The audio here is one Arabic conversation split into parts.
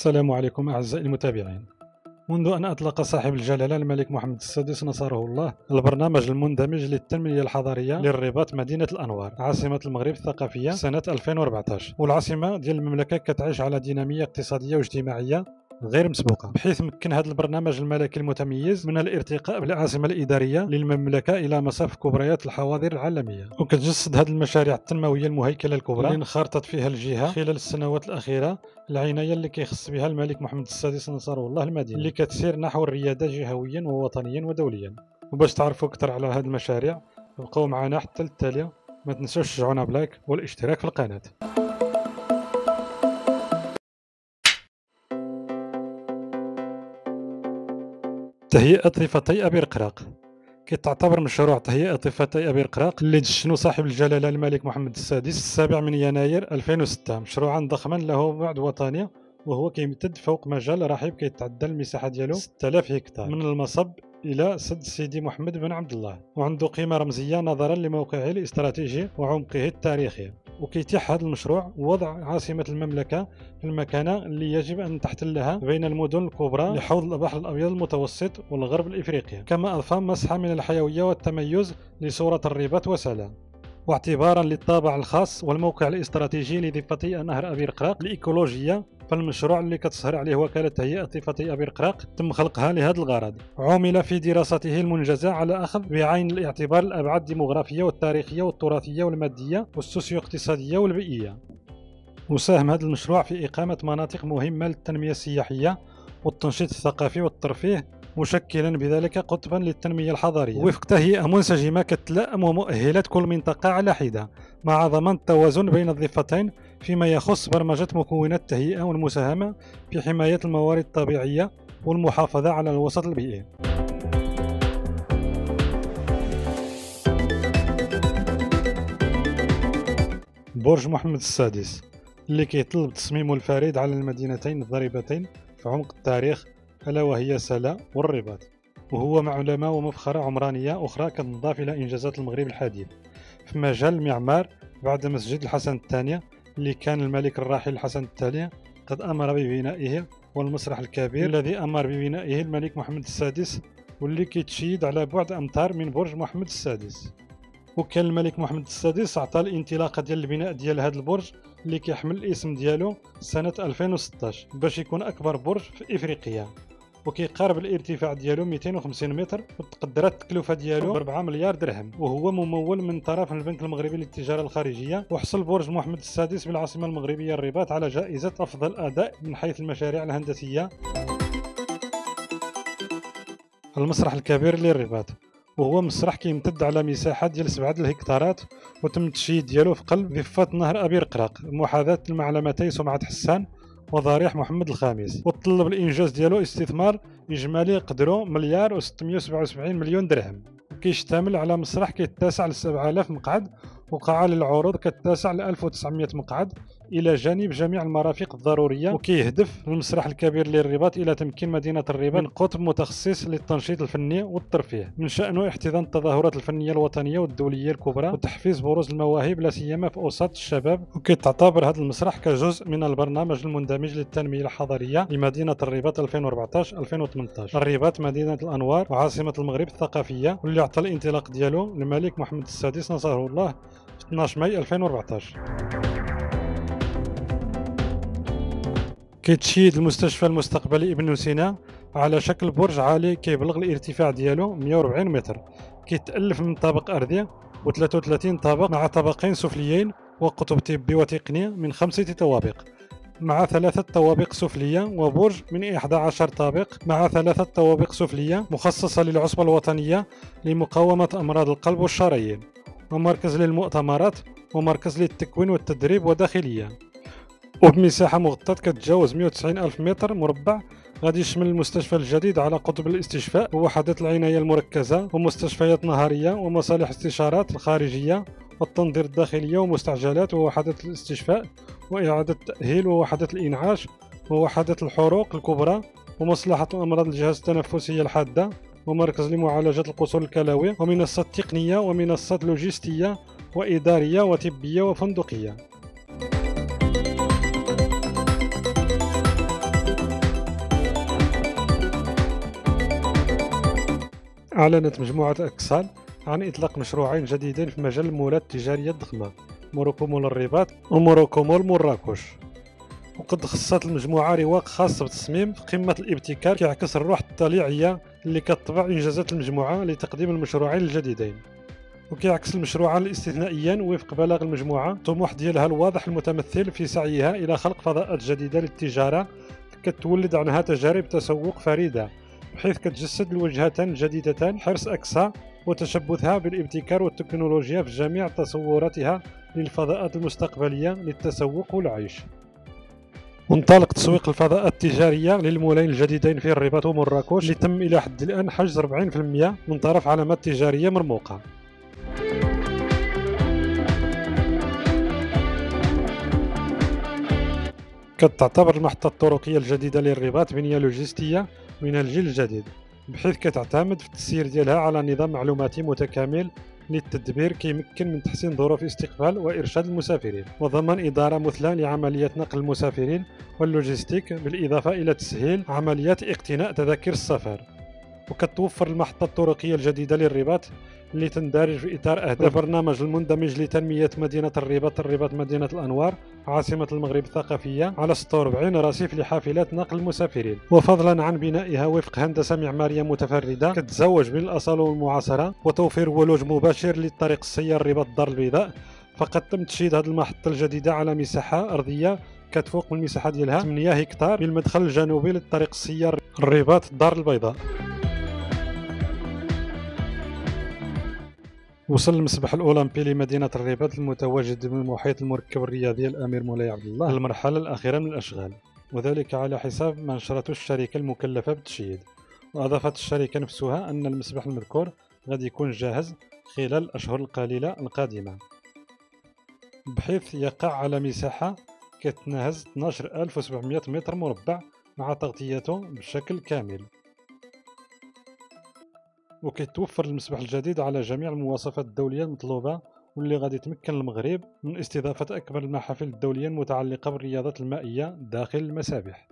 السلام عليكم أعزائي المتابعين. منذ أن أطلق صاحب الجلالة الملك محمد السادس نصره الله البرنامج المندمج للتنمية الحضرية للرباط مدينة الأنوار عاصمة المغرب الثقافية سنة 2014، والعاصمة ديال المملكة كتعيش على دينامية اقتصادية واجتماعية غير مسبوقة، بحيث مكن هذا البرنامج الملكي المتميز من الارتقاء بالعاصمة الإدارية للمملكة إلى مصاف كبريات الحواضر العالمية. وكتجسد هذه المشاريع التنموية المهيكلة الكبرى اللي انخرطت فيها الجهة خلال السنوات الأخيرة العناية اللي كيخص بها الملك محمد السادس نصره الله المدينة، اللي كتسير نحو الريادة جهويا ووطنيا ودوليا. وباش تعرفوا أكثر على هذه المشاريع بقوا معنا حتى للتالية، ما تنسوش تشجعونا بلايك والاشتراك في القناة. تهيئة ضفتي أبي رقراق. كتعتبر مشروع تهيئة ضفتي أبي رقراق اللي دشنو صاحب الجلالة الملك محمد السادس 7 يناير 2006 مشروعا ضخما له بعد وطني، وهو كيمتد فوق مجال رحيب كيتعدى المساحة ديالو 6000 هكتار من المصب إلى سد سيدي محمد بن عبد الله، وعنده قيمة رمزية نظرا لموقعه الاستراتيجي وعمقه التاريخي. وكيتيح هذا المشروع وضع عاصمة المملكة في المكانة اللي يجب أن تحتلها بين المدن الكبرى لحوض البحر الأبيض المتوسط والغرب الإفريقي، كما أضفى مسحة من الحيوية والتميز لصورة الرباط وسلام. واعتبارا للطابع الخاص والموقع الاستراتيجي لضفتي نهر أبي رقراق الإيكولوجية، فالمشروع اللي كتصهر عليه وكالة تهيئة ضفتي أبي رقراق تم خلقها لهذا الغرض. عمل في دراسته المنجزة على أخذ بعين الاعتبار الأبعاد الديموغرافية والتاريخية والتراثية والمادية والسوسيو اقتصادية والبيئية. وساهم هذا المشروع في إقامة مناطق مهمة للتنمية السياحية والتنشيط الثقافي والترفيه، مشكلا بذلك قطبا للتنمية الحضارية وفق تهيئة منسجمة كتلائم ومؤهلات كل منطقة على حدة، مع ضمان التوازن بين الضفتين فيما يخص برمجة مكونات التهيئة والمساهمة في حماية الموارد الطبيعية والمحافظة على الوسط البيئي. برج محمد السادس اللي كيطلب تصميمه الفريد على المدينتين الضريبتين في عمق التاريخ ألا وهي سلا والرباط، وهو معلمة ومفخرة عمرانية أخرى كتنضاف إلى إنجازات المغرب الحديث في مجال المعمار بعد مسجد الحسن الثاني اللي كان الملك الراحل الحسن الثاني قد أمر ببنائه، والمسرح الكبير الذي أمر ببنائه الملك محمد السادس واللي كيتشيد على بعد أمتار من برج محمد السادس. وكان الملك محمد السادس عطى الانطلاقه ديال البناء ديال هذا البرج اللي كيحمل الاسم ديالو سنه 2016 باش يكون اكبر برج في افريقيا، وكيقارب الارتفاع ديالو 250 متر، وتقدرت التكلفه ديالو ب 4 مليار درهم، وهو ممول من طرف البنك المغربي للتجاره الخارجيه. وحصل برج محمد السادس بالعاصمه المغربيه الرباط على جائزه افضل اداء من حيث المشاريع الهندسيه المسرح الكبير للرباط، وهو مسرح كيمتد على مساحه ديال 7 الهكتارات، وتم التشييد ديالو في قلب ضفة نهر أبي رقراق محاذاة المعلمتي سمعة حسان وضريح محمد الخامس، وتطلب الإنجاز ديالو استثمار إجمالي قدره 1,677,000,000 درهم. كيشتمل على مسرح كيتسع ل 7000 مقعد وقاعة للعروض كتسع ل 1900 مقعد إلى جانب جميع المرافق الضرورية. وكيهدف المسرح الكبير للرباط إلى تمكين مدينة الرباط من قطب متخصص للتنشيط الفني والترفيه، من شأنه احتضان التظاهرات الفنية الوطنية والدولية الكبرى وتحفيز بروز المواهب لا سيما في أوساط الشباب. وكيتعتبر هذا المسرح كجزء من البرنامج المندمج للتنمية الحضرية لمدينة الرباط 2014-2018. الرباط مدينة الأنوار وعاصمة المغرب الثقافية، واللي عطى الانطلاق ديالو الملك محمد السادس نصره الله في 12 ماي 2014. كيتشيد المستشفى المستقبلي ابن سينا على شكل برج عالي كيبلغ الارتفاع ديالو 140 متر، كيتألف من طابق أرضي و33 طابق مع طابقين سفليين وقطب طبي وتقني من 5 طوابق مع 3 طوابق سفلية، وبرج من 11 طابق مع 3 طوابق سفلية مخصصة للعصبة الوطنية لمقاومة أمراض القلب والشرايين، ومركز للمؤتمرات ومركز للتكوين والتدريب وداخلية، وبمساحة مغطاة كتجاوز 190 ألف متر مربع. غادي يشمل المستشفى الجديد على قطب الاستشفاء ووحدات العناية المركزة ومستشفيات نهارية ومصالح استشارات الخارجية والتنظير الداخلية ومستعجلات ووحدات الاستشفاء وإعادة التأهيل ووحدات الإنعاش ووحدات الحروق الكبرى ومصلحة أمراض الجهاز التنفسي الحادة ومركز لمعالجة القصور الكلوي ومنصات تقنية ومنصات لوجستية وإدارية وطبية وفندقية. أعلنت مجموعة أكسال عن إطلاق مشروعين جديدين في مجال المولات التجارية الضخمة، موروكو مول الرباط وموروكو مول مراكش. وقد خصت المجموعة رواق خاص بتصميم في قمة الابتكار كيعكس الروح الطليعية اللي كتطبع إنجازات المجموعة لتقديم المشروعين الجديدين. وكيعكس المشروعان الاستثنائيين وفق بلاغ المجموعة الطموح ديالها الواضح المتمثل في سعيها إلى خلق فضاءات جديدة للتجارة كتولد عنها تجارب تسوق فريدة، بحيث كتجسد الوجهتان الجديدتان حرص أكسا وتشبثها بالابتكار والتكنولوجيا في جميع تصوراتها للفضاءات المستقبلية للتسوق والعيش. وانطلق تسويق الفضاءات التجارية للمولين الجديدين في الرباط ومراكش اللي تم إلى حد الآن حجز 40% من طرف علامات تجارية مرموقة. كتعتبر المحطة الطرقية الجديدة للرباط بنية لوجستية من الجيل الجديد، بحيث كتعتمد في التسيير ديالها على نظام معلوماتي متكامل للتدبير كيمكن من تحسين ظروف استقبال وإرشاد المسافرين وضمان إدارة مثلى لعملية نقل المسافرين واللوجستيك، بالإضافة إلى تسهيل عمليات اقتناء تذاكر السفر. وكتوفر المحطة الطرقية الجديدة للرباط اللي تندرج في إطار أهداف البرنامج المندمج لتنمية مدينة الرباط مدينة الأنوار عاصمة المغرب الثقافية على 46 رصيف لحافلات نقل المسافرين، وفضلا عن بنائها وفق هندسة معمارية متفردة كتزوج بين الأصالة والمعاصرة وتوفير ولوج مباشر للطريق السيار الرباط الدار البيضاء. فقد تم تشييد هذه المحطة الجديدة على مساحة أرضية كتفوق من المساحة ديالها 8 هكتار بالمدخل الجنوبي للطريق السيار الرباط الدار البيضاء. وصل المسبح الأولمبي لمدينة الرباط المتواجد بالمحيط المركب الرياضي الأمير مولاي عبد الله المرحلة الأخيرة من الأشغال، وذلك على حساب ما نشرته الشركة المكلفة بالتشييد. وأضافت الشركة نفسها أن المسبح المذكور غادي يكون جاهز خلال الأشهر القليلة القادمة، بحيث يقع على مساحة كتناهز 12700 متر مربع مع تغطيته بشكل كامل. وكيتوفر المسبح الجديد على جميع المواصفات الدولية المطلوبة، واللي غادي تمكن المغرب من استضافة أكبر المحافل الدولية المتعلقة بالرياضات المائية داخل المسابح.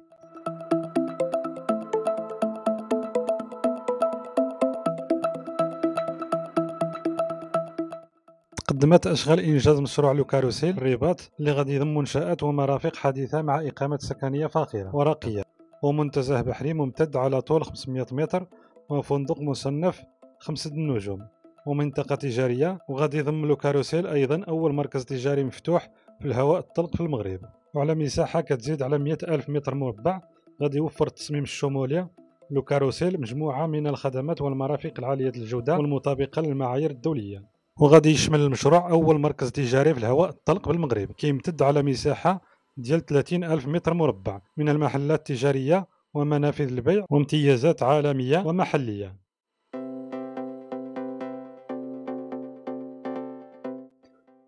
قدمت أشغال إنجاز مشروع لوكاروسيل الرباط اللي غادي يضم منشآت ومرافق حديثة مع إقامة سكنية فاخرة ورقية ومنتزه بحري ممتد على طول 500 متر وفندق مصنف 5 نجوم ومنطقة تجارية. وغادي يضم لوكاروسيل أيضا أول مركز تجاري مفتوح في الهواء الطلق في المغرب، وعلى مساحة كتزيد على 100 ألف متر مربع. غادي يوفر التصميم الشمولي لوكاروسيل مجموعة من الخدمات والمرافق العالية الجودة والمطابقة للمعايير الدولية. وغادي يشمل المشروع أول مركز تجاري في الهواء الطلق بالمغرب كيمتد على مساحة ديال 30 ألف متر مربع من المحلات التجارية ومنافذ البيع وامتيازات عالمية ومحلية.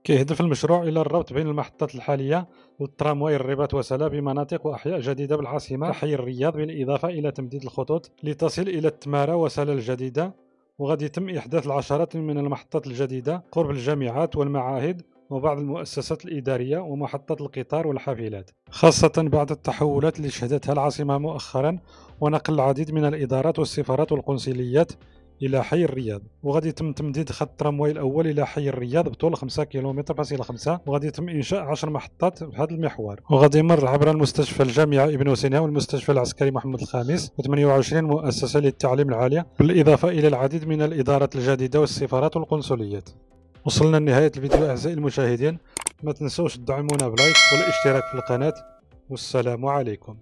كيهدف المشروع إلى الربط بين المحطات الحالية للترامواي الرباط وسلا بمناطق وأحياء جديدة بالعاصمة كحي الرياض، بالإضافة إلى تمديد الخطوط لتصل إلى التمارة وسلا الجديدة. وغادي يتم إحداث العشرات من المحطات الجديدة قرب الجامعات والمعاهد وبعض المؤسسات الإدارية ومحطات القطار والحافلات، خاصة بعد التحولات اللي شهدتها العاصمة مؤخرا ونقل العديد من الإدارات والسفارات والقنصليات إلى حي الرياض. وغادي يتم تمديد خط الترامواي الأول إلى حي الرياض بطول 5 كيلومتر فاصلة 5، وغادي يتم إنشاء 10 محطات في هذا المحور. وغادي يمر عبر المستشفى الجامعة ابن سينا والمستشفى العسكري محمد الخامس و28 مؤسسة للتعليم العالي، بالإضافة إلى العديد من الإدارات الجديدة والسفارات والقنصليات. وصلنا لنهاية الفيديو أعزائي المشاهدين، ما تنسوش تدعمونا بلايك والاشتراك في القناة، والسلام عليكم.